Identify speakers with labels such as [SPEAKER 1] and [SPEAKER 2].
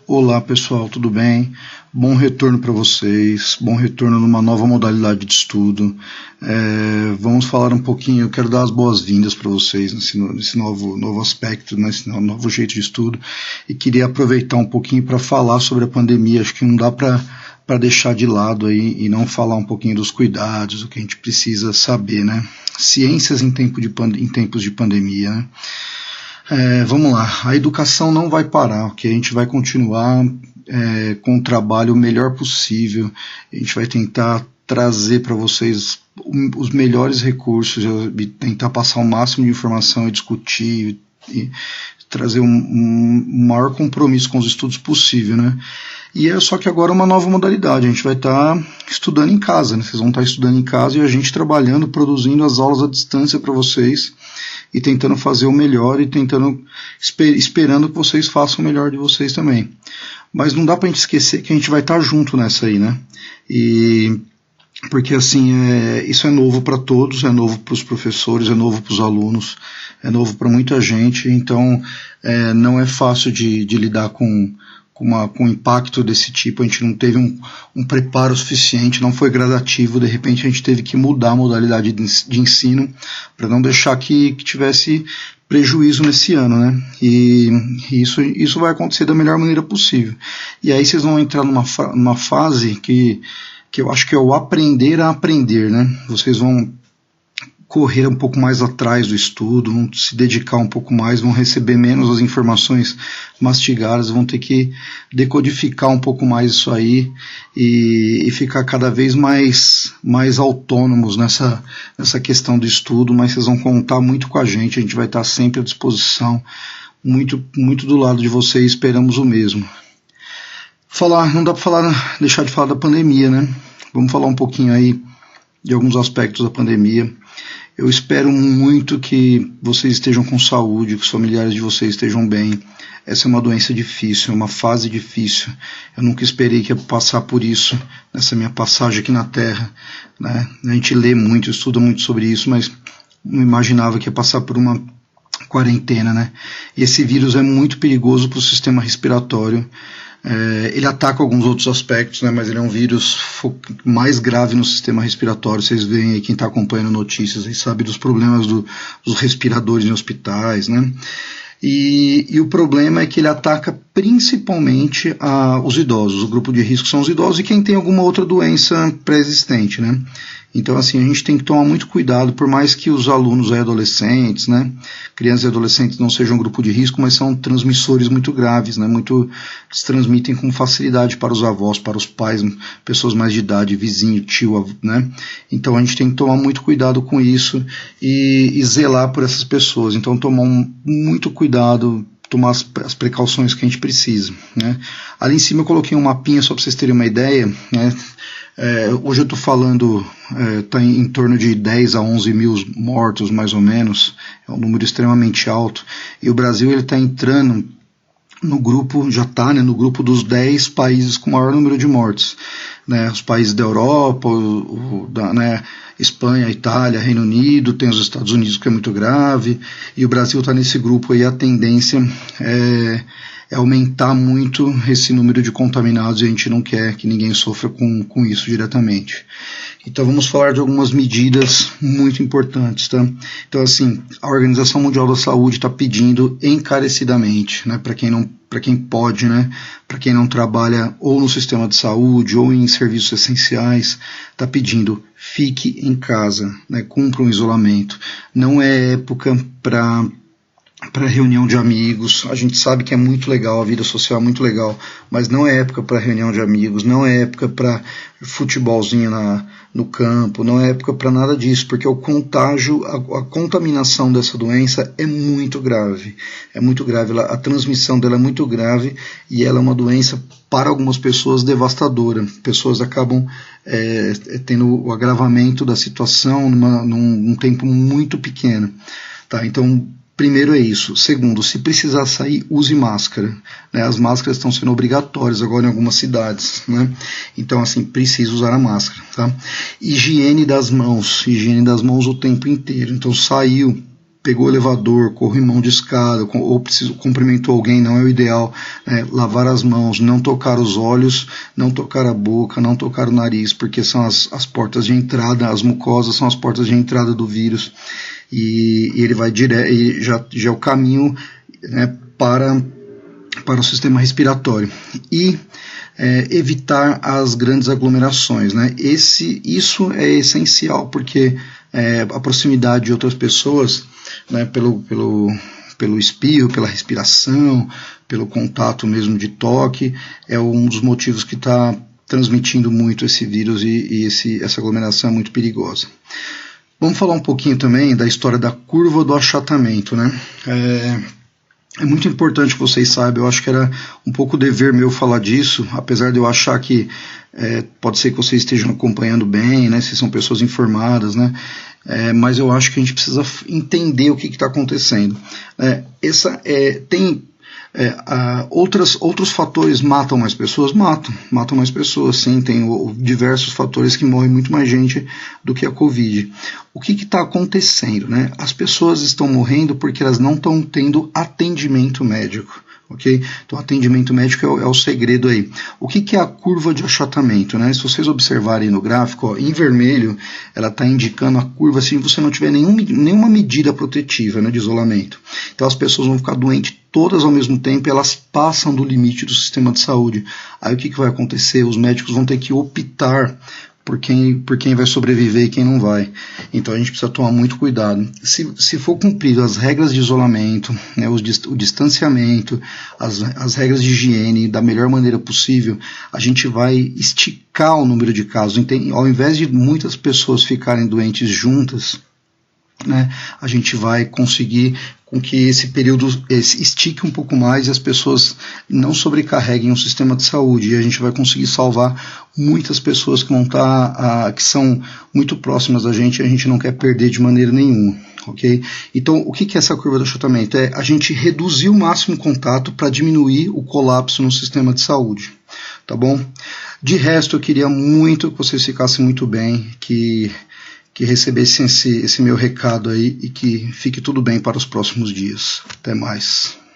[SPEAKER 1] Olá pessoal, tudo bem? Bom retorno para vocês, bom retorno numa nova modalidade de estudo. Vamos falar um pouquinho, eu quero dar as boas-vindas para vocês nesse novo aspecto, nesse novo jeito de estudo, e queria aproveitar um pouquinho para falar sobre a pandemia. Acho que não dá para deixar de lado aí e não falar um pouquinho dos cuidados, o que a gente precisa saber, né? Ciências em tempos de pandemia, né? Vamos lá, a educação não vai parar, ok? A gente vai continuar com o trabalho o melhor possível, a gente vai tentar trazer para vocês os melhores recursos, tentar passar o máximo de informação e discutir e trazer um maior compromisso com os estudos possível, né? E só que agora é uma nova modalidade, a gente vai estar estudando em casa, né? Vocês vão estar estudando em casa e a gente trabalhando, produzindo as aulas à distância para vocês e tentando fazer o melhor e esperando que vocês façam o melhor de vocês também. Mas não dá para a gente esquecer que a gente vai estar junto nessa aí, né? Porque assim, isso é novo para todos, é novo para os professores, é novo para os alunos, é novo para muita gente, então não é fácil de lidar com impacto desse tipo. A gente não teve um preparo suficiente, não foi gradativo, de repente a gente teve que mudar a modalidade de ensino para não deixar que tivesse prejuízo nesse ano, né? E isso vai acontecer da melhor maneira possível. E aí vocês vão entrar numa fase que eu acho que é o aprender a aprender, né? Vocês vão correr um pouco mais atrás do estudo, vão se dedicar um pouco mais, vão receber menos as informações mastigadas, vão ter que decodificar um pouco mais isso aí e ficar cada vez mais autônomos nessa questão do estudo, mas vocês vão contar muito com a gente vai estar sempre à disposição, muito do lado de vocês, esperamos o mesmo. Não dá para deixar de falar da pandemia, né? Vamos falar um pouquinho aí de alguns aspectos da pandemia. Eu espero muito que vocês estejam com saúde, que os familiares de vocês estejam bem. Essa é uma doença difícil, é uma fase difícil. Eu nunca esperei que ia passar por isso nessa minha passagem aqui na Terra, né? A gente lê muito, estuda muito sobre isso, mas não imaginava que ia passar por uma quarentena, né? E esse vírus é muito perigoso para o sistema respiratório. Ele ataca alguns outros aspectos, né, mas ele é um vírus mais grave no sistema respiratório. Vocês veem aí, quem está acompanhando notícias, aí sabe dos problemas dos respiradores em hospitais, né? E o problema é que ele ataca principalmente os idosos. O grupo de risco são os idosos e quem tem alguma outra doença pré-existente, né? Então, assim, a gente tem que tomar muito cuidado, por mais que os alunos e adolescentes, né, crianças e adolescentes não sejam um grupo de risco, mas são transmissores muito graves, né, eles transmitem com facilidade para os avós, para os pais, pessoas mais de idade, vizinho, tio, né? Então a gente tem que tomar muito cuidado com isso e zelar por essas pessoas. Então tomar muito cuidado, tomar as precauções que a gente precisa, né? Ali em cima eu coloquei um mapinha só para vocês terem uma ideia, né? Hoje eu estou falando, está em torno de 10 a 11 mil mortos, mais ou menos, é um número extremamente alto, e o Brasil está entrando no grupo, já está, né, no grupo dos 10 países com maior número de mortes, né? Os países da Europa, né, Espanha, Itália, Reino Unido, tem os Estados Unidos, que é muito grave, e o Brasil está nesse grupo aí. A tendência é aumentar muito esse número de contaminados e a gente não quer que ninguém sofra com isso diretamente. Então vamos falar de algumas medidas muito importantes, tá? Então, assim, a Organização Mundial da Saúde está pedindo encarecidamente, né, para quem pode, né, para quem não trabalha ou no sistema de saúde ou em serviços essenciais, está pedindo: fique em casa, né, cumpra um isolamento. Não é época para reunião de amigos. A gente sabe que é muito legal, a vida social é muito legal, mas não é época para reunião de amigos, não é época para futebolzinho no campo, não é época para nada disso, porque o contágio, a contaminação dessa doença é muito grave, a transmissão dela é muito grave e ela é uma doença, para algumas pessoas, devastadora. Pessoas acabam tendo o agravamento da situação num tempo muito pequeno, tá? Então, primeiro é isso. Segundo, se precisar sair, use máscara, né? As máscaras estão sendo obrigatórias agora em algumas cidades, né? Então, assim, precisa usar a máscara, tá? Higiene das mãos o tempo inteiro. Então, saiu, pegou o elevador, corrimão de escada, ou cumprimentou alguém, não é o ideal, lavar as mãos, não tocar os olhos, não tocar a boca, não tocar o nariz, porque são as portas de entrada, as mucosas são as portas de entrada do vírus, e ele vai direto, e já é o caminho, né, para o sistema respiratório. E evitar as grandes aglomerações, né? Isso é essencial, porque a proximidade de outras pessoas, né, pelo espirro, pela respiração, pelo contato mesmo de toque, é um dos motivos que está transmitindo muito esse vírus, e essa aglomeração é muito perigosa. Vamos falar um pouquinho também da história da curva do achatamento, né? É muito importante que vocês saibam, eu acho que era um pouco dever meu falar disso, apesar de eu achar que pode ser que vocês estejam acompanhando bem, né, se são pessoas informadas, né, mas eu acho que a gente precisa entender o que está acontecendo. Outros fatores matam mais pessoas? Matam mais pessoas, sim, tem diversos fatores que morrem muito mais gente do que a Covid. O que está acontecendo, né? As pessoas estão morrendo porque elas não estão tendo atendimento médico. Okay? Então, atendimento médico é o segredo aí. O que é a curva de achatamento, né? Se vocês observarem no gráfico, ó, em vermelho, ela está indicando a curva se você não tiver nenhuma medida protetiva, né, de isolamento. Então, as pessoas vão ficar doentes todas ao mesmo tempo, e elas passam do limite do sistema de saúde. Aí o que vai acontecer? Os médicos vão ter que optar por quem vai sobreviver e quem não vai. Então a gente precisa tomar muito cuidado. Se for cumprido as regras de isolamento, né, o distanciamento, as regras de higiene da melhor maneira possível, a gente vai esticar o número de casos. Ao invés de muitas pessoas ficarem doentes juntas, né, a gente vai conseguir com que esse período estique um pouco mais e as pessoas não sobrecarreguem o sistema de saúde, e a gente vai conseguir salvar muitas pessoas que que são muito próximas da gente, e a gente não quer perder de maneira nenhuma. Okay? Então, o que é essa curva do achatamento? É a gente reduzir o máximo contato para diminuir o colapso no sistema de saúde. Tá bom? De resto, eu queria muito que vocês ficassem muito bem, que recebessem esse meu recado aí, e que fique tudo bem para os próximos dias. Até mais.